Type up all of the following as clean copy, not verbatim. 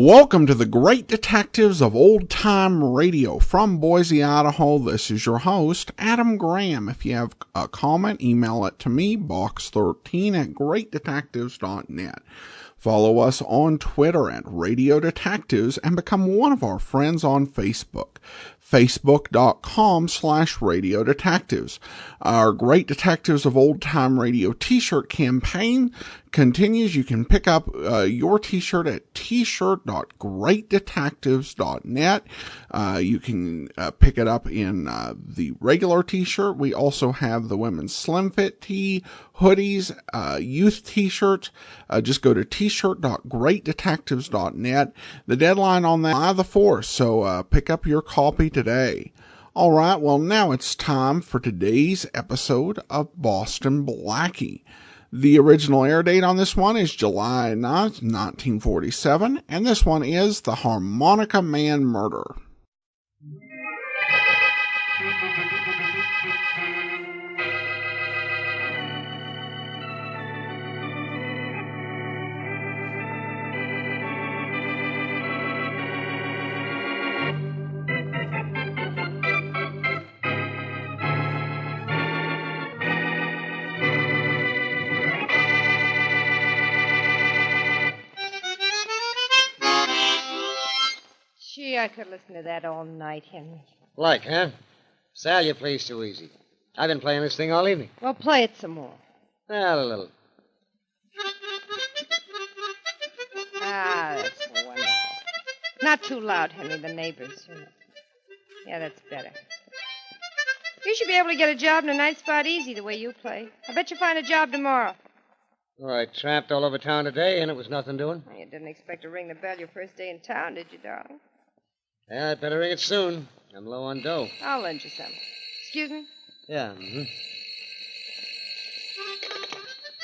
Welcome to the Great Detectives of Old Time Radio from Boise, Idaho. This is your host, Adam Graham. If you have a comment, email it to me, box13@greatdetectives.net. Follow us on Twitter at Radio Detectives and become one of our friends on Facebook, facebook.com/Radio Detectives. Our Great Detectives of Old Time Radio t-shirt campaign continues. You can pick up your t-shirt at t-shirt.greatdetectives.net. You can pick it up in the regular t-shirt. We also have the women's slim fit tee, hoodies, youth t-shirts. Just go to t-shirt.greatdetectives.net. The deadline on that is July the 4th, so pick up your copy today. All right, well, now it's time for today's episode of Boston Blackie. The original air date on this one is July 9th, 1947, and this one is The Harmonica Man Murder. Gee, I could listen to that all night, Henry. Like, huh? Sal, you play's too easy. I've been playing this thing all evening. Well, play it some more. Well, a little. Ah, that's wonderful. Not too loud, Henry, the neighbors. Yeah, that's better. You should be able to get a job in a night spot easy the way you play. I bet you'll find a job tomorrow. Oh, I tramped all over town today, and it was nothing doing. You didn't expect to ring the bell your first day in town, did you, darling? Yeah, I'd better ring it soon. I'm low on dough. I'll lend you some. Excuse me? Yeah,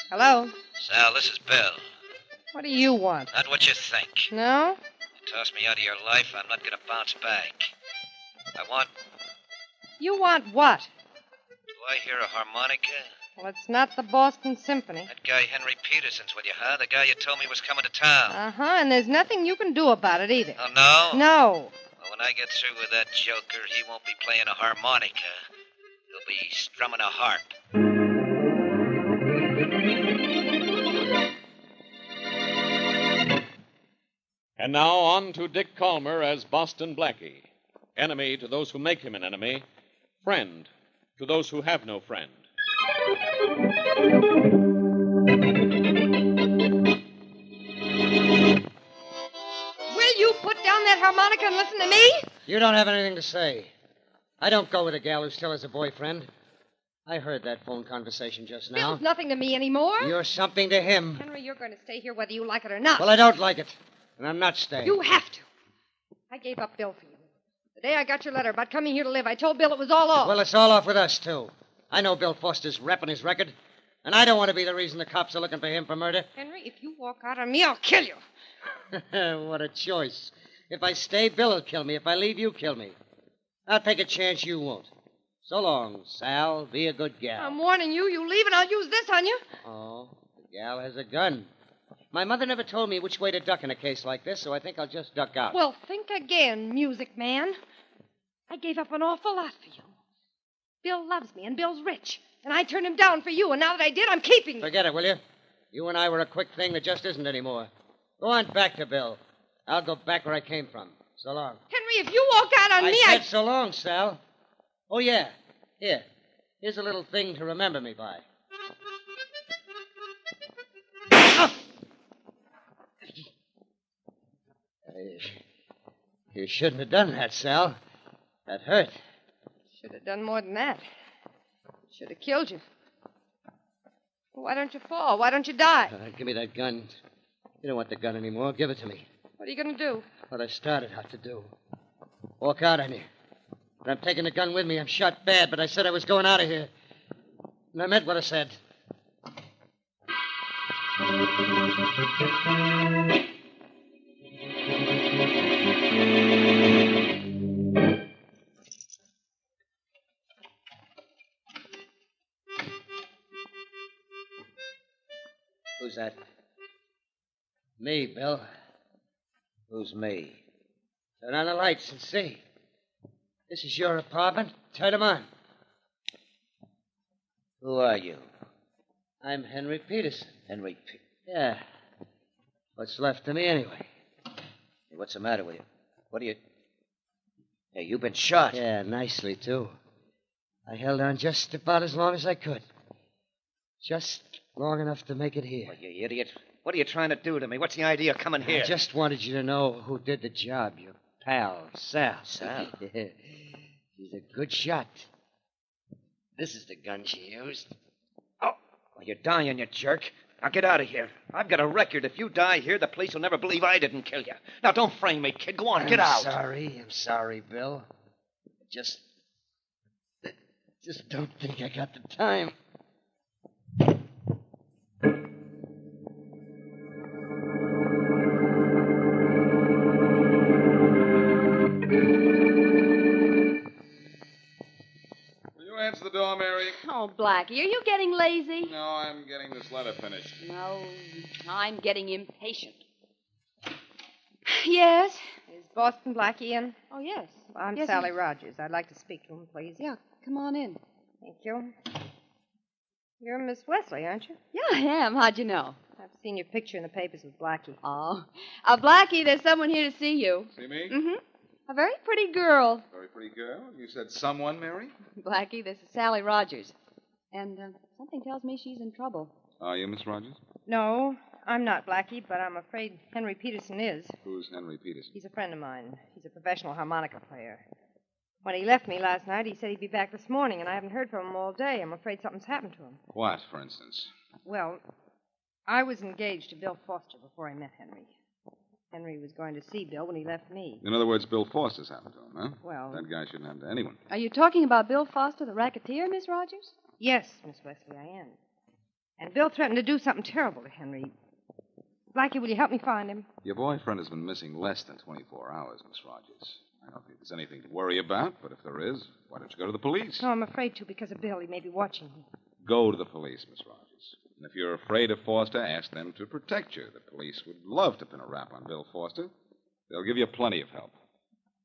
Hello? Sal, this is Bill. What do you want? Not what you think. No? You toss me out of your life, I'm not going to bounce back. I want... You want what? Do I hear a harmonica? Well, it's not the Boston Symphony. That guy Henry Peterson's with you, huh? The guy you told me was coming to town. Uh-huh, and there's nothing you can do about it either. Oh, no? No. Well, when I get through with that joker, he won't be playing a harmonica. He'll be strumming a harp. And now on to Dick Calmer as Boston Blackie. Enemy to those who make him an enemy. Friend to those who have no friend. Will you put down that harmonica and listen to me? You don't have anything to say. I don't go with a gal who still has a boyfriend. I heard that phone conversation just now. Bill's nothing to me anymore. You're something to him. Henry, you're going to stay here whether you like it or not. Well, I don't like it, and I'm not staying. You have to. I gave up Bill for you. The day I got your letter about coming here to live, I told Bill it was all off. Well, it's all off with us, too. I know Bill Foster's rep on his record, and I don't want to be the reason the cops are looking for him for murder. Henry, if you walk out on me, I'll kill you. What a choice. If I stay, Bill will kill me. If I leave, you kill me. I'll take a chance you won't. So long, Sal. Be a good gal. I'm warning you. You leave and I'll use this on you. Oh, the gal has a gun. My mother never told me which way to duck in a case like this, so I think I'll just duck out. Well, think again, music man. I gave up an awful lot for you. Bill loves me, and Bill's rich. And I turned him down for you, and now that I did, I'm keeping you. Forget it, will you? You and I were a quick thing that just isn't anymore. Go on back to Bill. I'll go back where I came from. So long. Henry, if you walk out on me, I said so long, Sal. Oh, yeah. Here. Here's a little thing to remember me by. You shouldn't have done that, Sal. That hurt. Should have done more than that. Should have killed you. Why don't you fall? Why don't you die? Give me that gun. You don't want the gun anymore. Give it to me. What are you going to do? What I started out to do. Walk out on you. But I'm taking the gun with me. I'm shot bad, but I said I was going out of here. And I meant what I said. Who's that? Me, Bill. Who's me? Turn on the lights and see. This is your apartment? Turn them on. Who are you? I'm Henry Peterson. Yeah. What's left of me anyway? Hey, what's the matter with you? What are you... Hey, you've been shot. Yeah, nicely, too. I held on just about as long as I could. Just long enough to make it here. Well, you idiot. What are you trying to do to me? What's the idea of coming here? I just wanted you to know who did the job. Your pal, Sal. Sal? She's a good shot. This is the gun she used. Oh, well, you're dying, you jerk. Now get out of here. I've got a record. If you die here, the police will never believe I didn't kill you. Now don't frame me, kid. Go on, get out. I'm sorry, Bill. Just don't think I got the time. Answer the door, Mary. Oh, Blackie, are you getting lazy? No, I'm getting this letter finished. No, I'm getting impatient. Yes? Is Boston Blackie in? Oh, yes. I'm Yes, Sally Rogers. I'd like to speak to him, please. Yeah, come on in. Thank you. You're Miss Wesley, aren't you? Yeah, I am. How'd you know? I've seen your picture in the papers with Blackie. Oh. Blackie, there's someone here to see you. See me? Mm-hmm. A very pretty girl. Very pretty girl. You said someone, Mary? Blackie, this is Sally Rogers. And something tells me she's in trouble. Are you, Miss Rogers? No, I'm not Blackie, but I'm afraid Henry Peterson is. Who's Henry Peterson? He's a friend of mine. He's a professional harmonica player. When he left me last night, he said he'd be back this morning, and I haven't heard from him all day. I'm afraid something's happened to him. What, for instance? Well, I was engaged to Bill Foster before I met Henry. Henry was going to see Bill when he left me. In other words, Bill Foster's happened to him, huh? Well... That guy shouldn't happen to anyone. Are you talking about Bill Foster, the racketeer, Miss Rogers? Yes, Miss Wesley, I am. And Bill threatened to do something terrible to Henry. Blackie, will you help me find him? Your boyfriend has been missing less than 24 hours, Miss Rogers. I don't think there's anything to worry about, but if there is, why don't you go to the police? No, I'm afraid to because of Bill. He may be watching me. Go to the police, Miss Rogers. And if you're afraid of Foster, ask them to protect you. The police would love to pin a rap on Bill Foster. They'll give you plenty of help.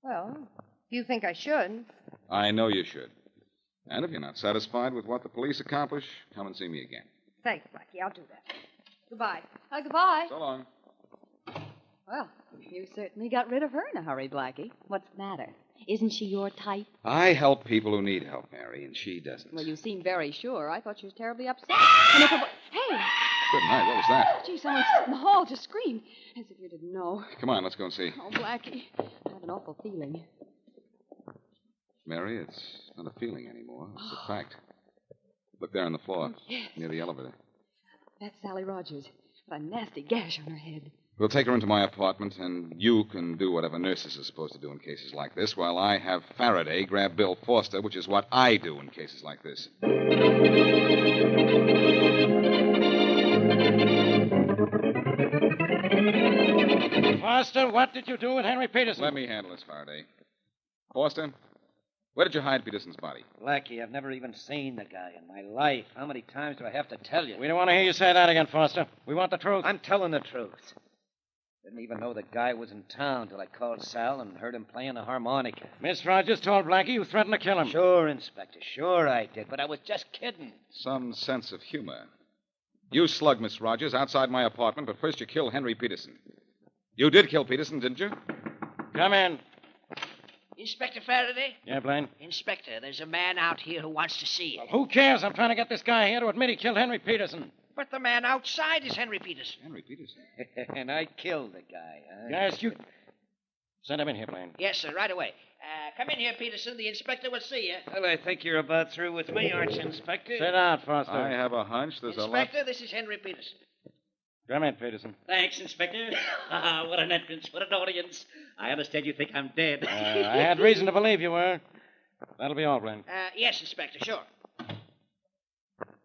Well, do you think I should? I know you should. And if you're not satisfied with what the police accomplish, come and see me again. Thanks, Blackie. I'll do that. Goodbye. Goodbye. So long. Well, you certainly got rid of her in a hurry, Blackie. What's the matter? Isn't she your type? I help people who need help, Mary, and she doesn't. Well, you seem very sure. I thought she was terribly upset. And if it Hey! Good night. What was that? Gee, someone's in the hall just screamed. As if you didn't know. Come on, let's go and see. Oh, Blackie, I have an awful feeling. Mary, it's not a feeling anymore. It's a fact. Look there on the floor, Yes. near the elevator. That's Sally Rogers. Got a nasty gash on her head. We'll take her into my apartment, and you can do whatever nurses are supposed to do in cases like this, while I have Faraday grab Bill Foster, which is what I do in cases like this. Foster, what did you do with Henry Peterson? Let me handle this, Faraday. Foster, where did you hide Peterson's body? Blackie, I've never even seen the guy in my life. How many times do I have to tell you? We don't want to hear you say that again, Foster. We want the truth. I'm telling the truth. Didn't even know the guy was in town till I called Sal and heard him playing the harmonica. Miss Rogers told Blackie you threatened to kill him. Sure, Inspector, sure I did, but I was just kidding. Some sense of humor. You slugged Miss Rogers outside my apartment, but first you killed Henry Peterson. You did kill Peterson, didn't you? Come in. Inspector Faraday? Yeah, Blaine? Inspector, there's a man out here who wants to see you. Well, who cares? I'm trying to get this guy here to admit he killed Henry Peterson. But the man outside is Henry Peterson. Henry Peterson? And I killed the guy, huh? Yes, you... Send him in here, Blaine. Yes, sir, right away. Come in here, Peterson. The inspector will see you. Well, I think you're about through with me, aren't you, Inspector? Sit down, Foster. I have a hunch there's a lot... Inspector, this is Henry Peterson. Come in, Peterson. Thanks, Inspector. What an entrance. What an audience. I understand you think I'm dead. I had reason to believe you were. That'll be all, Blaine. Yes, Inspector, sure.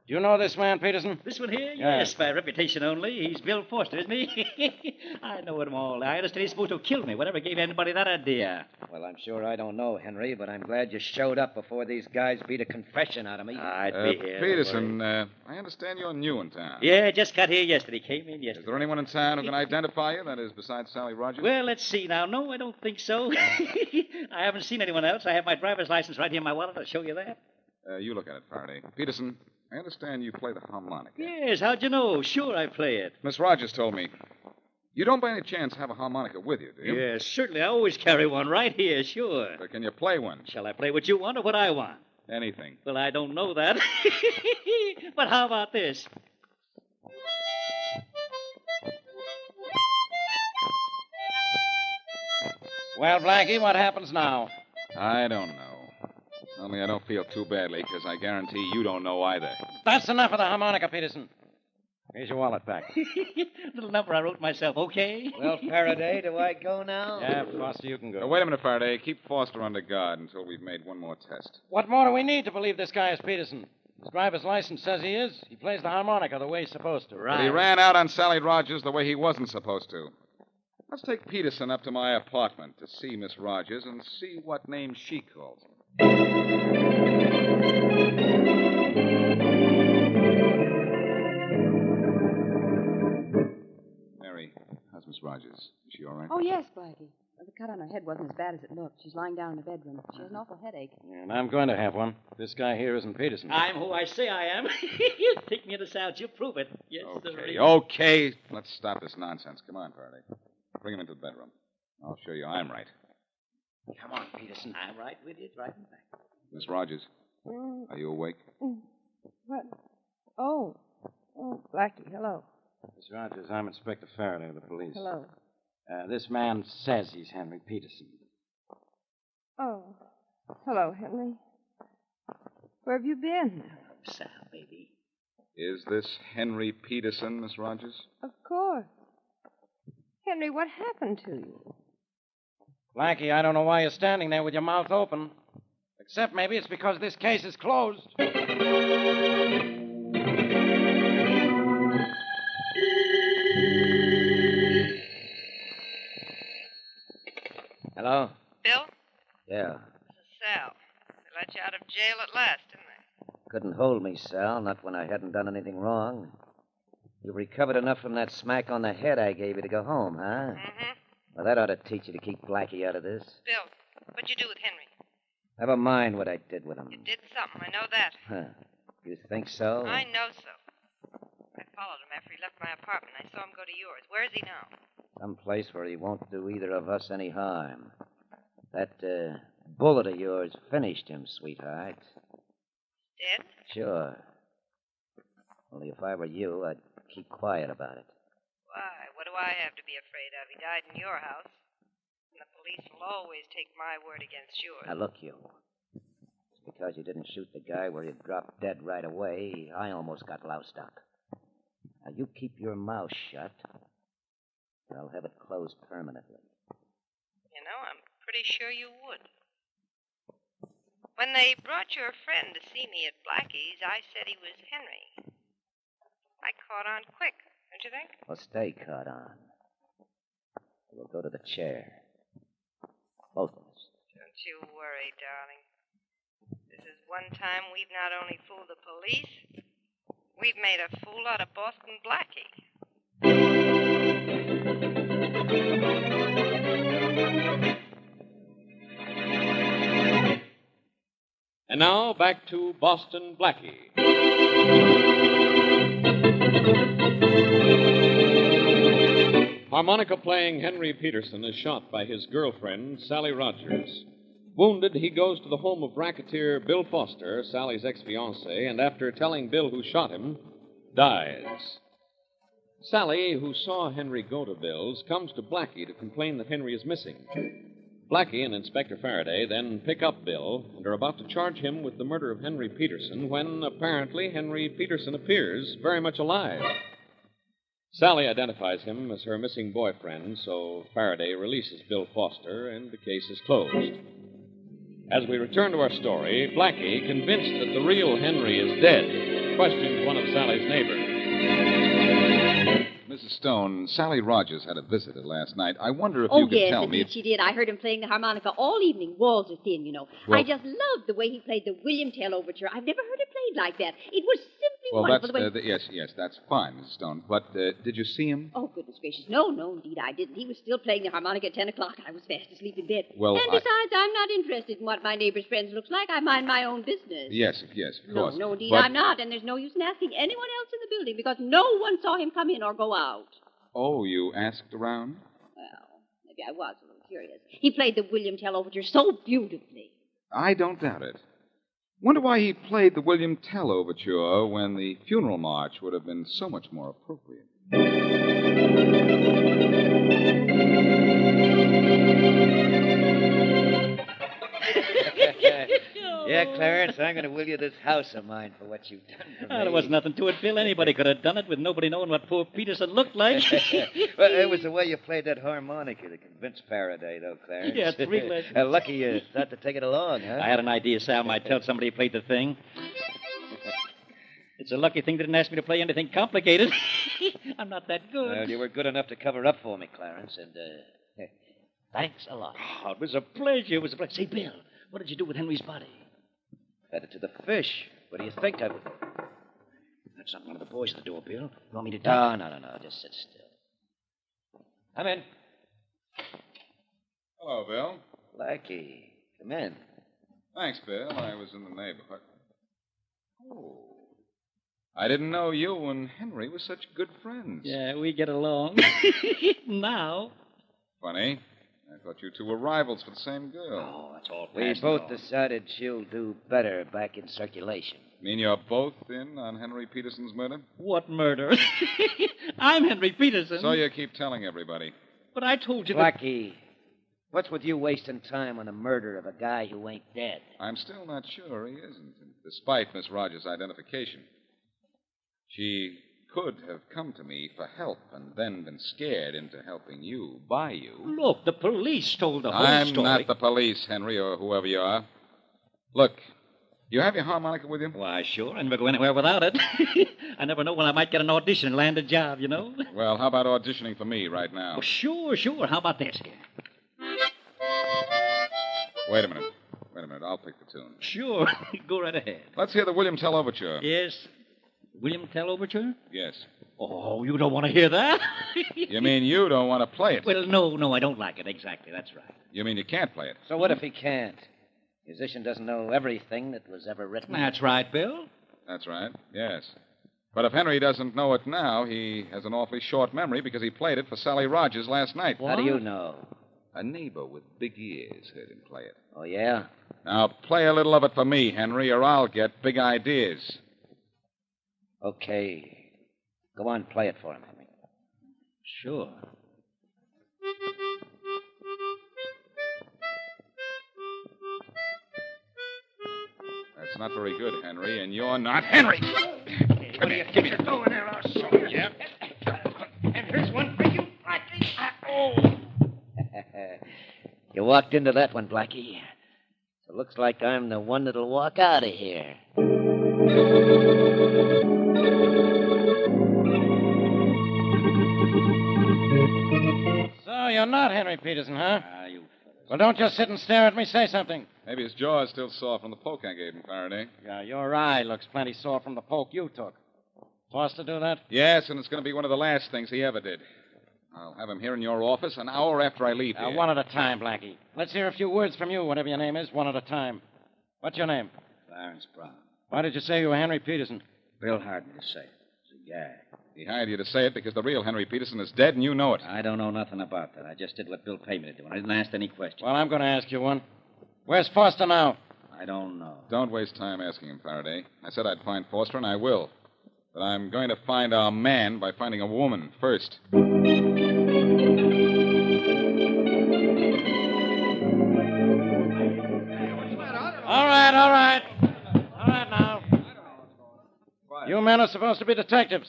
Do you know this man, Peterson? This one here? Yeah. Yes, by reputation only. He's Bill Foster, isn't he? I know him all. I understand he's supposed to have killed me. Whatever gave anybody that idea? Well, I'm sure I don't know, Henry, but I'm glad you showed up before these guys beat a confession out of me. I'd be here. Peterson, I understand you're new in town. Yeah, just got here yesterday. Came in Is yesterday. there anyone in town who can identify you, that is, besides Sally Rogers? Well, let's see now. No, I don't think so. I haven't seen anyone else. I have my driver's license right here in my wallet. I'll show you that. You look at it, Faraday. Peterson, I understand you play the harmonica. Yes, how'd you know? Sure, I play it. Miss Rogers told me. You don't by any chance have a harmonica with you, do you? Yes, certainly. I always carry one right here, sure. But can you play one? Shall I play what you want or what I want? Anything. Well, I don't know that. But how about this? Well, Blackie, what happens now? I don't know. Only I don't feel too badly, because I guarantee you don't know either. That's enough of the harmonica, Peterson. Here's your wallet back. Little number I wrote myself, okay? Well, Faraday, do I go now? Yeah, Foster, you can go. Wait a minute, Faraday. Keep Foster under guard until we've made one more test. What more do we need to believe this guy is Peterson? His driver's license says he is. He plays the harmonica the way he's supposed to. But he ran out on Sally Rogers the way he wasn't supposed to. Let's take Peterson up to my apartment to see Miss Rogers and see what name she calls him. Mary, how's Miss Rogers? Is she all right? Oh, yes, Blackie. Well, the cut on her head wasn't as bad as it looked. She's lying down in the bedroom. She has an awful headache. And I'm going to have one. This guy here isn't Peterson. I'm who I say I am. Take me to the South. You prove it. Yes, sir. Okay. Let's stop this nonsense. Come on, Faraday. Bring him into the bedroom. I'll show you I'm right. Come on, Peterson. I'm right with you. Driving back. Miss Rogers, are you awake? What? Oh, Blackie, hello. Miss Rogers, I'm Inspector Faraday of the police. Hello. This man says he's Henry Peterson. Oh, hello, Henry. Where have you been? Sal, baby. Is this Henry Peterson, Miss Rogers? Of course. Henry, what happened to you? Blackie, I don't know why you're standing there with your mouth open. Except maybe it's because this case is closed. Hello? Bill? Yeah. This is Sal. They let you out of jail at last, didn't they? Couldn't hold me, Sal, not when I hadn't done anything wrong. You recovered enough from that smack on the head I gave you to go home, huh? Mm-hmm. Well, that ought to teach you to keep Blackie out of this. Bill, what'd you do with Henry? Never mind what I did with him. You did something. I know that. Huh. You think so? I know so. I followed him after he left my apartment. I saw him go to yours. Where is he now? Some place where he won't do either of us any harm. That bullet of yours finished him, sweetheart. Dead? Sure. Only if I were you, I'd keep quiet about it. Why? What do I have to be afraid of? He died in your house. And the police will always take my word against yours. Now, look, you. It's because you didn't shoot the guy where he dropped dead right away, I almost got loused up. Now, you keep your mouth shut, or I'll have it closed permanently. You know, I'm pretty sure you would. When they brought your friend to see me at Blackie's, I said he was Henry. I caught on quick, don't you think? Well, stay caught on. We'll go to the chair. Both of us. Don't you worry, darling. This is one time we've not only fooled the police, we've made a fool out of Boston Blackie. And now, back to Boston Blackie. Harmonica-playing Henry Peterson is shot by his girlfriend, Sally Rogers. Wounded, he goes to the home of racketeer Bill Foster, Sally's ex-fiance, and after telling Bill who shot him, dies. Sally, who saw Henry go to Bill's, comes to Blackie to complain that Henry is missing. Blackie and Inspector Faraday then pick up Bill and are about to charge him with the murder of Henry Peterson when, apparently, Henry Peterson appears very much alive. Sally identifies him as her missing boyfriend, so Faraday releases Bill Foster, and the case is closed. As we return to our story, Blackie, convinced that the real Henry is dead, questions one of Sally's neighbors. Mrs. Stone, Sally Rogers had a visitor last night. I wonder if Oh, you could yes, tell me. indeed she did. I heard him playing the harmonica all evening. Walls are thin, you know. Well- I just loved the way he played the William Tell Overture. I've never heard it played like that. It was simply Well, wonderful. that's the way... yes, that's fine, Mrs. Stone. But did you see him? Oh, goodness gracious. No, indeed I didn't. He was still playing the harmonica at 10 o'clock. I was fast asleep in bed. Well, and besides, I'm not interested in what my neighbor's friends looks like. I mind my own business. Yes, of course. No, indeed But- I'm not. And there's no use in asking anyone else in the building because no one saw him come in or go out. Oh, you asked around? Well, maybe I was a little curious. He played the William Tell Overture so beautifully. I don't doubt it. Wonder why he played the William Tell Overture when the funeral march would have been so much more appropriate. Yeah, Clarence, I'm going to will you this house of mine for what you've done for me. There was nothing to it, Bill. Anybody could have done it with nobody knowing what poor Peterson looked like. Well, it was the way you played that harmonica that convinced Faraday, though, Clarence. Yeah, 3 legends. Lucky you thought to take it along, huh? I had an idea Sal might tell somebody he played the thing. It's a lucky thing they didn't ask me to play anything complicated. I'm not that good. Well, you were good enough to cover up for me, Clarence, and, thanks a lot. Oh, it was a pleasure. It was a pleasure. Say, Bill, what did you do with Henry's body? Fed it to the fish. What do you think I would... That's not one of the boys at the door, Bill. You want me to No, duck? no. Just sit still. Come in. Hello, Bill. Blackie, come in. Thanks, Bill. I was in the neighborhood. Oh. I didn't know you and Henry were such good friends. Yeah, we get along. Now. Funny. I thought you two were rivals for the same girl. Oh, that's all We past both and all. decided she'll do better back in circulation. Mean you're both in on Henry Peterson's murder? What murder? I'm Henry Peterson. So you keep telling everybody. But I told you that... Blackie, what's with you wasting time on the murder of a guy who ain't dead? I'm still not sure he isn't, despite Miss Rogers' identification. She could have come to me for help and then been scared into helping you by you. Look, the police told the whole I'm story. not the police, Henry, or whoever you are. Look, you have your harmonica with you? Why, sure. I never go anywhere without it. I never know when I might get an audition and land a job, you know? Well, how about auditioning for me right now? Oh, sure. How about this here? Wait a minute. I'll pick the tune. Sure. Go right ahead. Let's hear the William Tell Overture. Yes. William Tell Overture? Yes. Oh, you don't want to hear that? You mean you don't want to play it? Well, no, I don't like it. Exactly, that's right. You mean you can't play it? So what if he can't? Musician doesn't know everything that was ever written. That's right, Bill. That's right, yes. But if Henry doesn't know it now, he has an awfully short memory because he played it for Sally Rogers last night. How do you know? A neighbor with big ears heard him play it. Oh, yeah? Now, play a little of it for me, Henry, or I'll get big ideas. Okay. Go on, play it for him, Henry. Sure. That's not very good, Henry, and you're not Henry. Come here, give me the Go in there, I'll show you. Yep. And here's one for you, Blackie. Oh. You walked into that one, Blackie. So it looks like I'm the one that'll walk out of here. So you're not Henry Peterson, huh? Well, don't just sit and stare at me. Say something. Maybe his jaw's still sore from the poke I gave him, Faraday. Yeah, your eye looks plenty sore from the poke you took. Foster do that? Yes, and it's going to be one of the last things he ever did. I'll have him here in your office an hour after I leave here. One at a time, Blackie. Let's hear a few words from you, whatever your name is, one at a time. What's your name? Clarence Brown. Why did you say you were Henry Peterson? Bill hired me to say it. It's a gag. He hired you to say it because the real Henry Peterson is dead and you know it. I don't know nothing about that. I just did what Bill paid me to do, and I didn't ask any questions. Well, I'm going to ask you one. Where's Foster now? I don't know. Don't waste time asking him, Faraday. I said I'd find Foster, and I will. But I'm going to find our man by finding a woman first. All right now. You men are supposed to be detectives.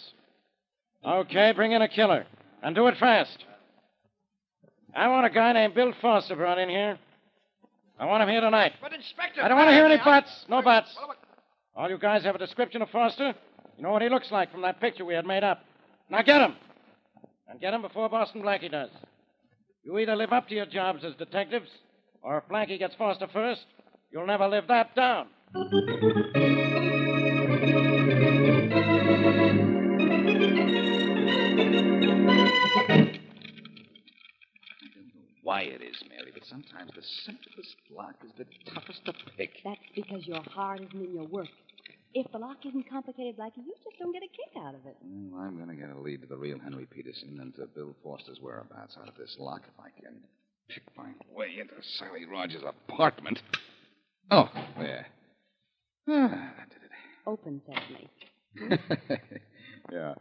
Okay, bring in a killer. And do it fast. I want a guy named Bill Foster brought in here. I want him here tonight. But, Inspector... I don't want to hear any buts. No buts. All you guys have a description of Foster? You know what he looks like from that picture we had made up. Now get him. And get him before Boston Blackie does. You either live up to your jobs as detectives, or if Blackie gets Foster first, you'll never live that down. Why it is, Mary, but sometimes the simplest lock is the toughest to pick. That's because your heart isn't in your work. If the lock isn't complicated, Blackie, you just don't get a kick out of it. Well, I'm going to get a lead to the real Henry Peterson and to Bill Foster's whereabouts out of this lock if I can pick my way into Sally Rogers' apartment. Oh, there. That did it. Open sesame. Yeah.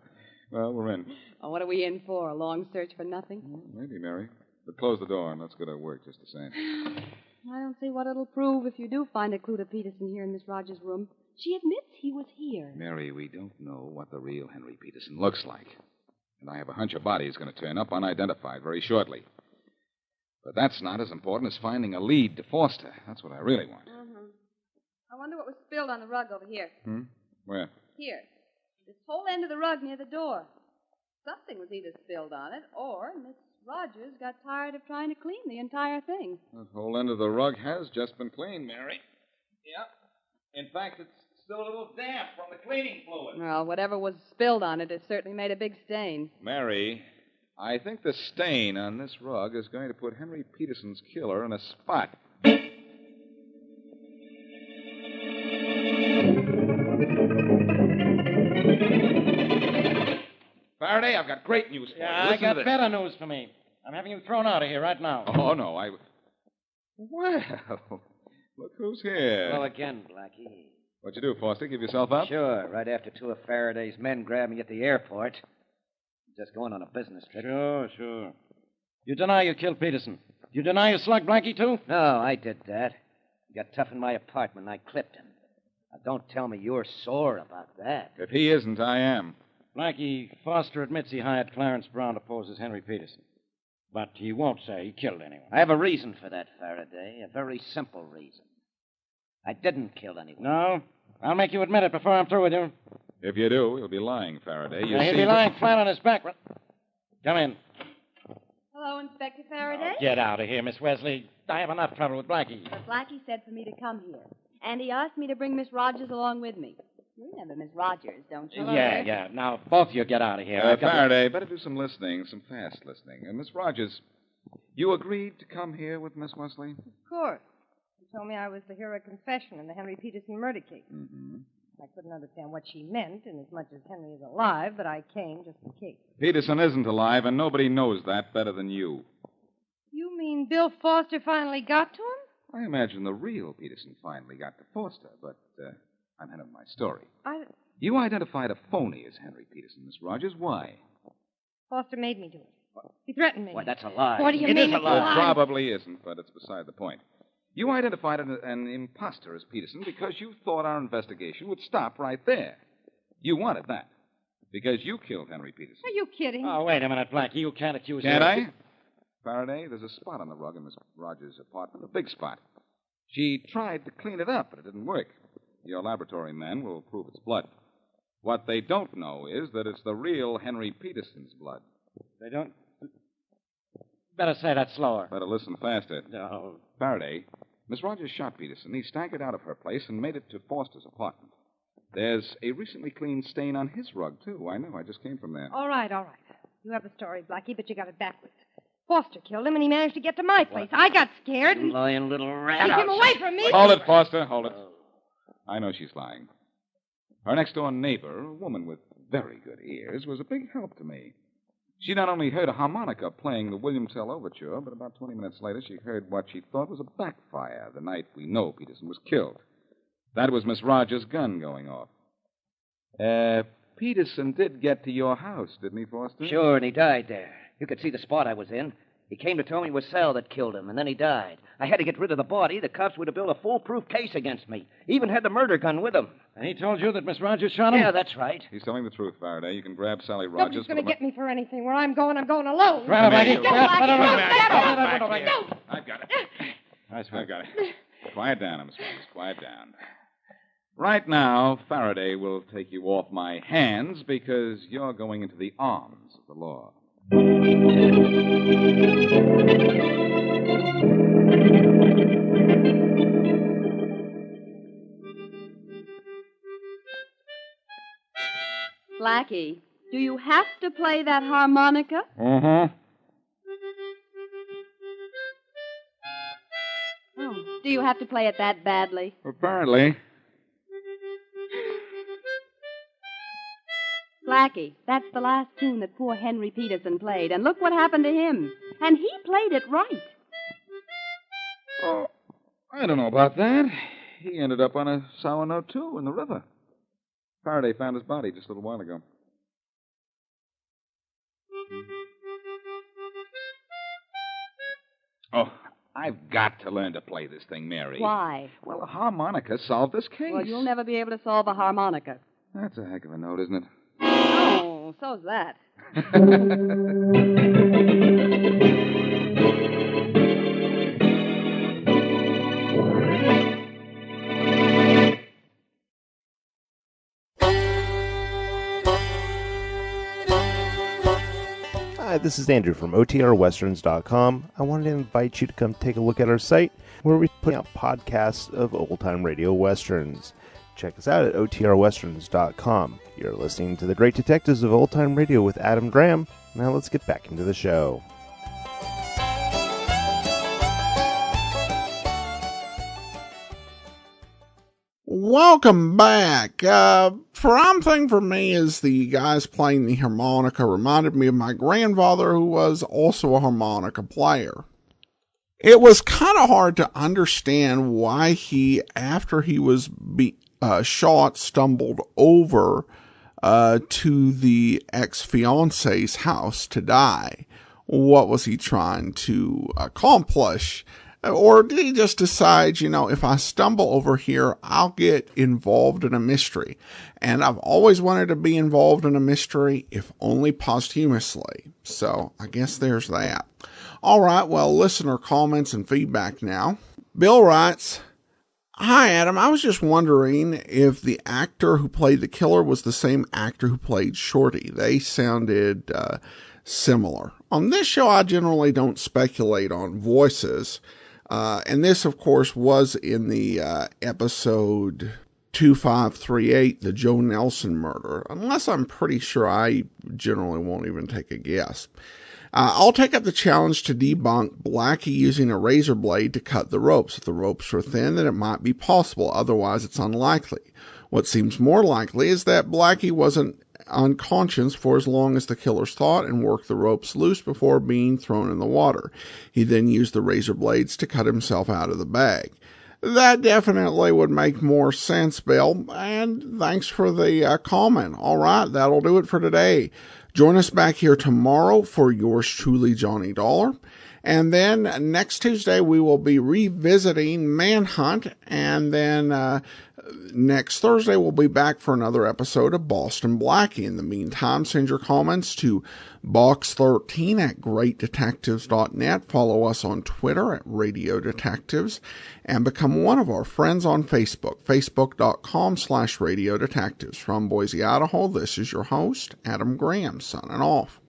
Well, we're in. Oh, what are we in for? A long search for nothing? Maybe, Mary. But close the door and let's get our work just the same. I don't see what it'll prove if you do find a clue to Peterson here in Miss Rogers' room. She admits he was here. Mary, we don't know what the real Henry Peterson looks like. And I have a hunch a body is going to turn up unidentified very shortly. But that's not as important as finding a lead to Foster. That's what I really want. Mm-hmm. I wonder what was spilled on the rug over here. Where? Here. This whole end of the rug near the door. Something was either spilled on it, or Miss Rogers got tired of trying to clean the entire thing. That whole end of the rug has just been cleaned, Mary. Yeah. In fact, it's still a little damp from the cleaning fluid. Well, whatever was spilled on it, it certainly made a big stain. Mary, I think the stain on this rug is going to put Henry Peterson's killer in a spot. Faraday, I've got great news for you. I Listen got to this. better news for me. I'm having you thrown out of here right now. Oh, no, Well, look who's here. Hello again, Blackie. What'd you do, Foster? Give yourself up? Sure, right after two of Faraday's men grabbed me at the airport. Just going on a business trip. Sure. You deny you killed Peterson. You deny you slugged Blackie, too? No, I did that. He got tough in my apartment and I clipped him. Now, don't tell me you're sore about that. If he isn't, I am. Blackie, Foster admits he hired Clarence Brown to pose as Henry Peterson. But he won't say he killed anyone. I have a reason for that, Faraday. A very simple reason. I didn't kill anyone. No? I'll make you admit it before I'm through with you. If you do, he'll be lying, Faraday. He'll be lying flat on his back. Come in. Hello, Inspector Faraday. Get out of here, Miss Wesley. I have enough trouble with Blackie. But Blackie said for me to come here. And he asked me to bring Miss Rogers along with me. You remember Miss Rogers, don't you? Yeah. Now, both of you get out of here. Faraday, better do some listening, some fast listening. Miss Rogers, you agreed to come here with Miss Wesley? Of course. She told me I was the hero confession in the Henry Peterson murder case. Mm-hmm. I couldn't understand what she meant, inasmuch as Henry is alive, but I came just in case. Peterson isn't alive, and nobody knows that better than you. You mean Bill Foster finally got to him? I imagine the real Peterson finally got to Foster, but I'm ahead of my story. You identified a phony as Henry Peterson, Miss Rogers. Why? Foster made me do it. He threatened me. Why, that's a lie. What do you It mean is a it's lie. It probably isn't, but it's beside the point. You identified an imposter as Peterson because you thought our investigation would stop right there. You wanted that because you killed Henry Peterson. Are you kidding? Oh, wait a minute, Blackie. You can't accuse Can't her. I? Faraday, there's a spot on the rug in Miss Rogers' apartment, a big spot. She tried to clean it up, but it didn't work. Your laboratory men will prove it's blood. What they don't know is that it's the real Henry Peterson's blood. They don't... Better say that slower. Better listen faster. No. Faraday, Miss Rogers shot Peterson. He staggered out of her place and made it to Foster's apartment. There's a recently cleaned stain on his rug, too. I know. I just came from there. All right. You have the story, Blackie, but you got it backwards. Foster killed him, and he managed to get to my place. I got scared. You lying little rat. Keep him away from me. Hold it, Foster. Hold it. I know she's lying. Her next-door neighbor, a woman with very good ears, was a big help to me. She not only heard a harmonica playing the William Tell Overture, but about 20 minutes later she heard what she thought was a backfire the night we know Peterson was killed. That was Miss Rogers' gun going off. Peterson did get to your house, didn't he, Foster? Sure, and he died there. You could see the spot I was in. He came to tell me it was Sal that killed him, and then he died. I had to get rid of the body. The cops would have built a foolproof case against me. Even had the murder gun with him. And he told you that Miss Rogers shot him? Yeah, that's right. He's telling the truth, Faraday. You can grab Sally Rogers. Nobody's going to get me for anything. Where I'm going alone. Right, Blackie. I've got it. I've got it. Quiet down, Miss Rogers. Quiet down. Right now, Faraday will take you off my hands because you're going into the arms of the law. Blackie, do you have to play that harmonica? Uh-huh. Oh, do you have to play it that badly? Apparently. Blackie, that's the last tune that poor Henry Peterson played, and look what happened to him. And he played it right. Oh, I don't know about that. He ended up on a sour note, too, in the river. Faraday found his body just a little while ago. Oh, I've got to learn to play this thing, Mary. Why? Well, a harmonica solved this case. Well, you'll never be able to solve a harmonica. That's a heck of a note, isn't it? Oh, so's that. Hi, this is Andrew from OTRWesterns.com. I wanted to invite you to come take a look at our site where we put out podcasts of old-time radio westerns. Check us out at OTRWesterns.com. You're listening to The Great Detectives of Old-Time Radio with Adam Graham. Now let's get back into the show. Welcome back. Prime thing for me is the guys playing the harmonica reminded me of my grandfather, who was also a harmonica player. It was kind of hard to understand why he, after he was shot, stumbled over to the ex-fiance's house to die. What was he trying to accomplish? Or did he just decide, if I stumble over here, I'll get involved in a mystery? And I've always wanted to be involved in a mystery, if only posthumously. So I guess there's that. All right, well, listener comments and feedback now. Bill writes, "Hi, Adam. I was just wondering if the actor who played the killer was the same actor who played Shorty. They sounded similar. On this show, I generally don't speculate on voices. And this, of course, was in the episode 2538, the Joe Nelson murder, unless I'm pretty sure I generally won't even take a guess. I'll take up the challenge to debunk Blackie using a razor blade to cut the ropes. If the ropes were thin, then it might be possible. Otherwise, it's unlikely. What seems more likely is that Blackie wasn't unconscious for as long as the killers thought and worked the ropes loose before being thrown in the water. He then used the razor blades to cut himself out of the bag. That definitely would make more sense, Bill, and thanks for the comment. All right, that'll do it for today. Join us back here tomorrow for yours truly, Johnny Dollar. And then next Tuesday, we will be revisiting Manhunt. And then next Thursday, we'll be back for another episode of Boston Blackie. In the meantime, send your comments to box13@greatdetectives.net. Follow us on Twitter at Radio Detectives. And become one of our friends on Facebook, facebook.com/Radio Detectives. From Boise, Idaho, this is your host, Adam Graham, signing off.